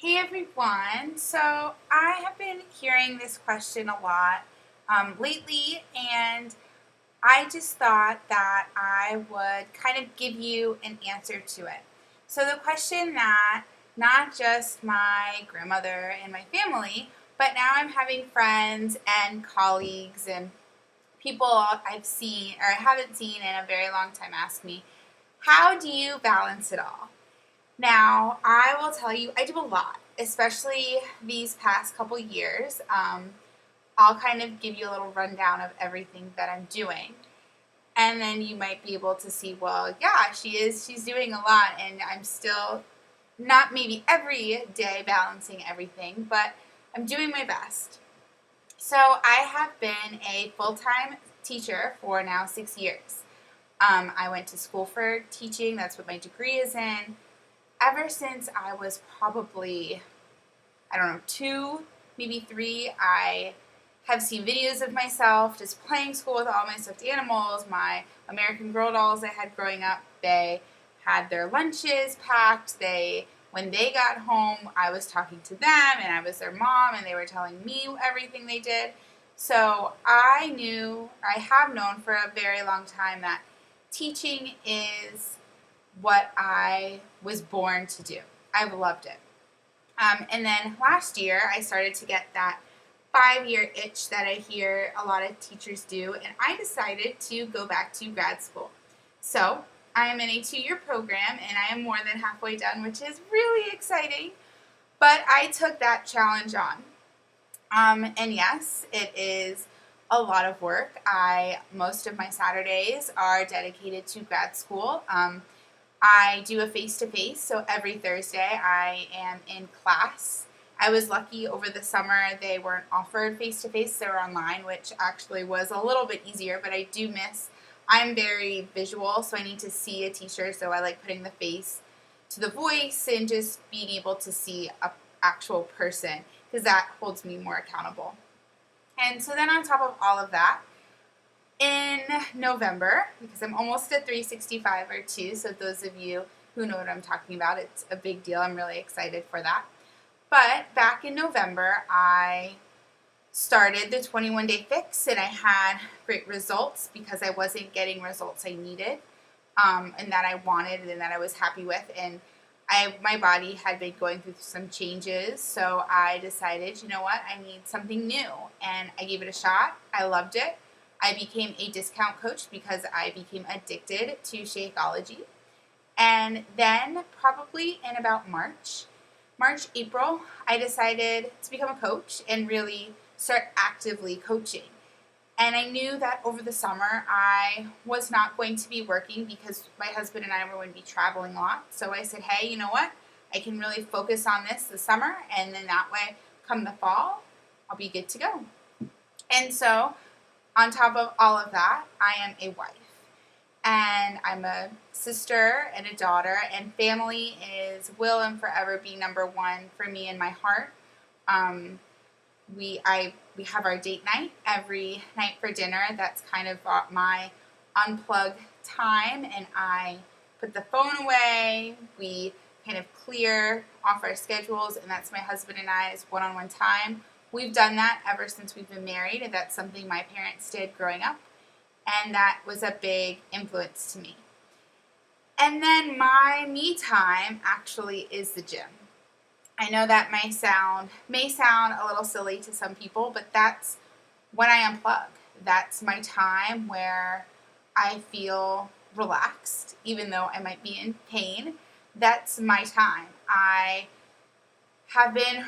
Hey everyone, so I have been hearing this question a lot lately, and I just thought that I would kind of give you an answer to it. So, the question that not just my grandmother and my family, but now I'm having friends and colleagues and people I've seen or I haven't seen in a very long time ask me, how do you balance it all? Now, I will tell you, I do a lot, especially these past couple years. I'll kind of give you a little rundown of everything that I'm doing. And then you might be able to see, well, yeah, she's doing a lot, and I'm still not maybe every day balancing everything, but I'm doing my best. So I have been a full-time teacher for now 6 years. I went to school for teaching, that's what my degree is in. Ever since I was probably, I don't know, 2, maybe 3, I have seen videos of myself just playing school with all my stuffed animals, my American Girl dolls I had growing up. They had their lunches packed. When they got home, I was talking to them and I was their mom and they were telling me everything they did. So I have known for a very long time that teaching is what I was born to do. I've loved it. And then last year, I started to get that 5-year itch that I hear a lot of teachers do, and I decided to go back to grad school. So I am in a 2-year program, and I am more than halfway done, which is really exciting. But I took that challenge on. And yes, it is a lot of work. Most of my Saturdays are dedicated to grad school. I do a face-to-face, so every Thursday I am in class. I was lucky over the summer they weren't offered face-to-face, they were online, which actually was a little bit easier, but I do miss, I'm very visual, so I need to see a teacher, so I like putting the face to the voice and just being able to see an actual person, because that holds me more accountable. And so then on top of all of that, in November, because I'm almost at 365 or 2, so those of you who know what I'm talking about, it's a big deal. I'm really excited for that. But back in November, I started the 21-day fix, and I had great results because I wasn't getting results I needed and that I wanted and that I was happy with. And my body had been going through some changes, so I decided, you know what, I need something new. And I gave it a shot. I loved it. I became a discount coach because I became addicted to Shakeology. And then probably in about March, April, I decided to become a coach and really start actively coaching. And I knew that over the summer I was not going to be working because my husband and I were going to be traveling a lot. So I said, hey, you know what? I can really focus on this summer, and then that way, come the fall, I'll be good to go. And so on top of all of that, I am a wife. And I'm a sister and a daughter, and family will and forever be number one for me in my heart. We have our date night every night for dinner. That's kind of my unplug time, and I put the phone away. We kind of clear off our schedules, and that's my husband and I's one-on-one time. We've done that ever since we've been married, and that's something my parents did growing up, and that was a big influence to me. And then my me time actually is the gym. I know that may sound a little silly to some people, but that's when I unplug. That's my time where I feel relaxed, even though I might be in pain. That's my time. I have been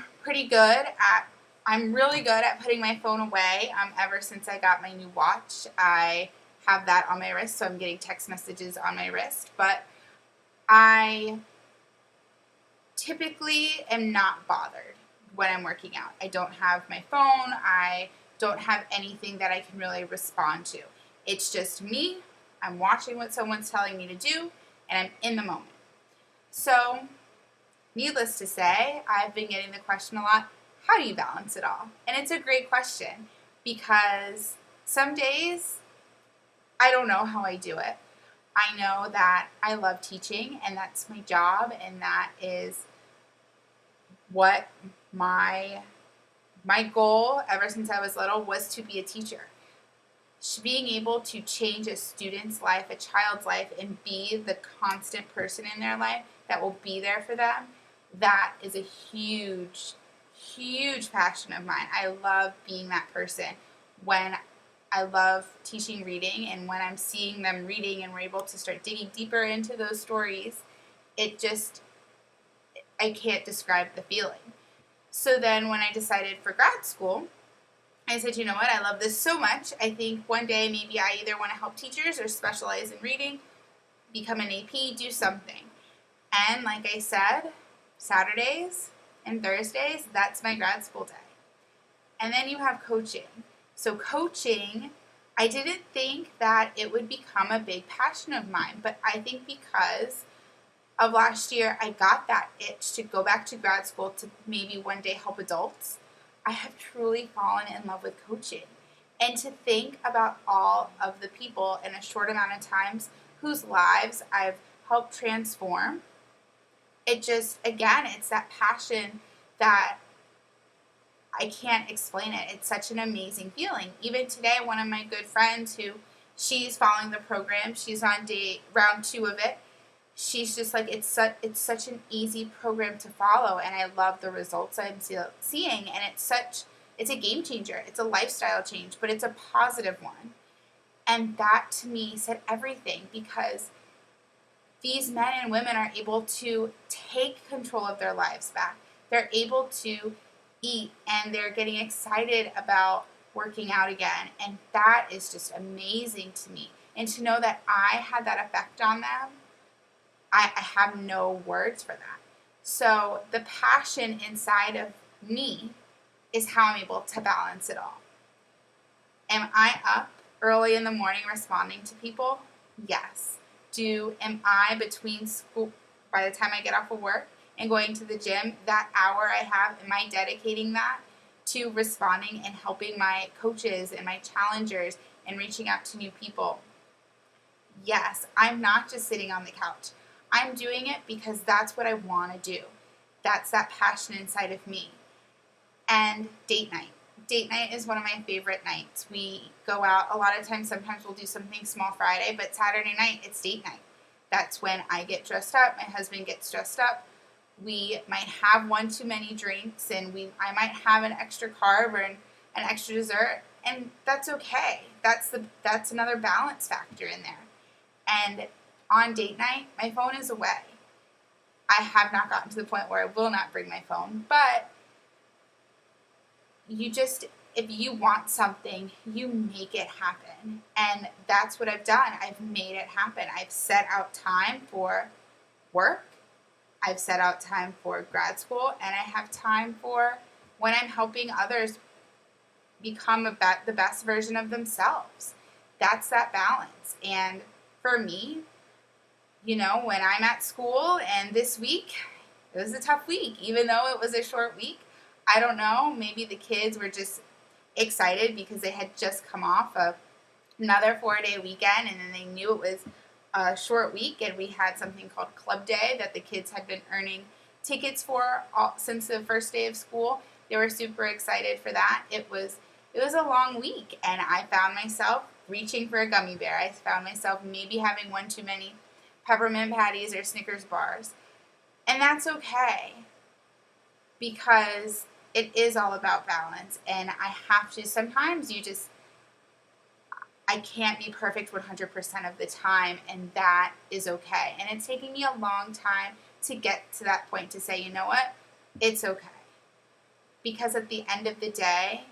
I'm really good at putting my phone away. Ever since I got my new watch, I have that on my wrist, so I'm getting text messages on my wrist. But I typically am not bothered when I'm working out. I don't have my phone. I don't have anything that I can really respond to. It's just me. I'm watching what someone's telling me to do, and I'm in the moment. So, needless to say, I've been getting the question a lot, how do you balance it all? And it's a great question because some days I don't know how I do it. I know that I love teaching, and that's my job, and that is what my goal ever since I was little was to be a teacher. Being able to change a student's life, a child's life, and be the constant person in their life that will be there for them, that is a huge, huge passion of mine. I love being that person. When I love teaching reading, and when I'm seeing them reading and we're able to start digging deeper into those stories, it just, I can't describe the feeling. So then when I decided for grad school, I said, you know what, I love this so much. I think one day maybe I either want to help teachers or specialize in reading, become an AP, do something. And like I said, Saturdays and Thursdays, that's my grad school day. And then you have coaching. So coaching, I didn't think that it would become a big passion of mine, but I think because of last year, I got that itch to go back to grad school to maybe one day help adults. I have truly fallen in love with coaching. And to think about all of the people in a short amount of times whose lives I've helped transform, it just, again, it's that passion that I can't explain it. It's such an amazing feeling. Even today, one of my good friends who she's following the program, she's on round 2 of it. She's just like, it's such an easy program to follow, and I love the results I'm seeing, and it's a game changer. It's a lifestyle change, but it's a positive one. And that to me said everything, because these men and women are able to take control of their lives back. They're able to eat, and they're getting excited about working out again, and that is just amazing to me. And to know that I had that effect on them, I have no words for that. So the passion inside of me is how I'm able to balance it all. Am I up early in the morning responding to people? Yes. Am I between school, by the time I get off of work and going to the gym, that hour I have, am I dedicating that to responding and helping my coaches and my challengers and reaching out to new people? Yes. I'm not just sitting on the couch. I'm doing it because that's what I want to do. That's that passion inside of me. And date night. Date night is one of my favorite nights. We go out a lot of times. Sometimes we'll do something small Friday, but Saturday night, it's date night. That's when I get dressed up. My husband gets dressed up. We might have one too many drinks, and I might have an extra carb or an extra dessert, and that's okay. That's another balance factor in there. And on date night, my phone is away. I have not gotten to the point where I will not bring my phone, but if you want something, you make it happen. And that's what I've done. I've made it happen. I've set out time for work. I've set out time for grad school, and I have time for when I'm helping others become the best version of themselves. That's that balance. And for me, when I'm at school, and this week, it was a tough week, even though it was a short week. I don't know, maybe the kids were just excited because they had just come off of another 4-day weekend, and then they knew it was a short week, and we had something called Club Day that the kids had been earning tickets for since the first day of school. They were super excited for that. It was a long week, and I found myself reaching for a gummy bear. I found myself maybe having one too many peppermint patties or Snickers bars. And that's okay, because it is all about balance. And I have to, sometimes I can't be perfect 100% of the time, and that is okay. And it's taking me a long time to get to that point to say, you know what, it's okay. Because at the end of the day,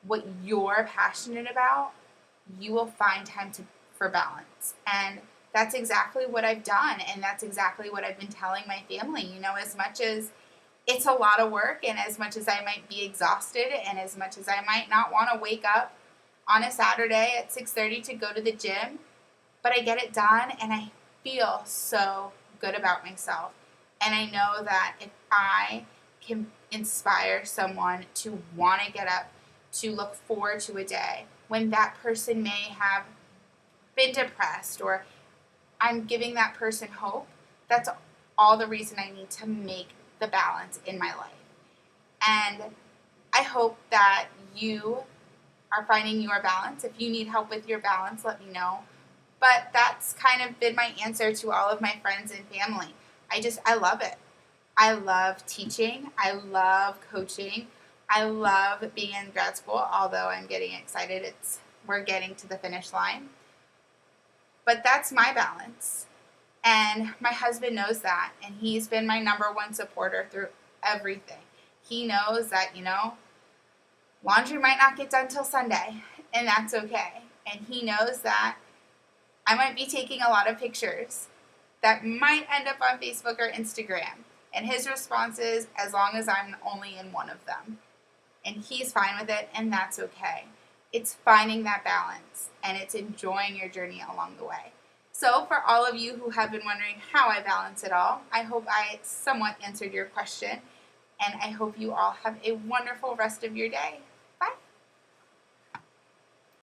what you're passionate about, you will find time for balance. And that's exactly what I've done, and that's exactly what I've been telling my family. As much as it's a lot of work, and as much as I might be exhausted, and as much as I might not want to wake up on a Saturday at 6:30 to go to the gym, but I get it done, and I feel so good about myself. And I know that if I can inspire someone to want to get up, to look forward to a day when that person may have been depressed, or I'm giving that person hope, that's all the reason I need to make the balance in my life. And I hope that you are finding your balance. If you need help with your balance, let me know. But that's kind of been my answer to all of my friends and family. I love it. I love teaching. I love coaching. I love being in grad school, although I'm getting excited. We're getting to the finish line. But that's my balance. And my husband knows that, and he's been my number one supporter through everything. He knows that, laundry might not get done till Sunday, and that's okay. And he knows that I might be taking a lot of pictures that might end up on Facebook or Instagram. And his response is, as long as I'm only in one of them. And he's fine with it, and that's okay. It's finding that balance, and it's enjoying your journey along the way. So for all of you who have been wondering how I balance it all, I hope I somewhat answered your question, and I hope you all have a wonderful rest of your day.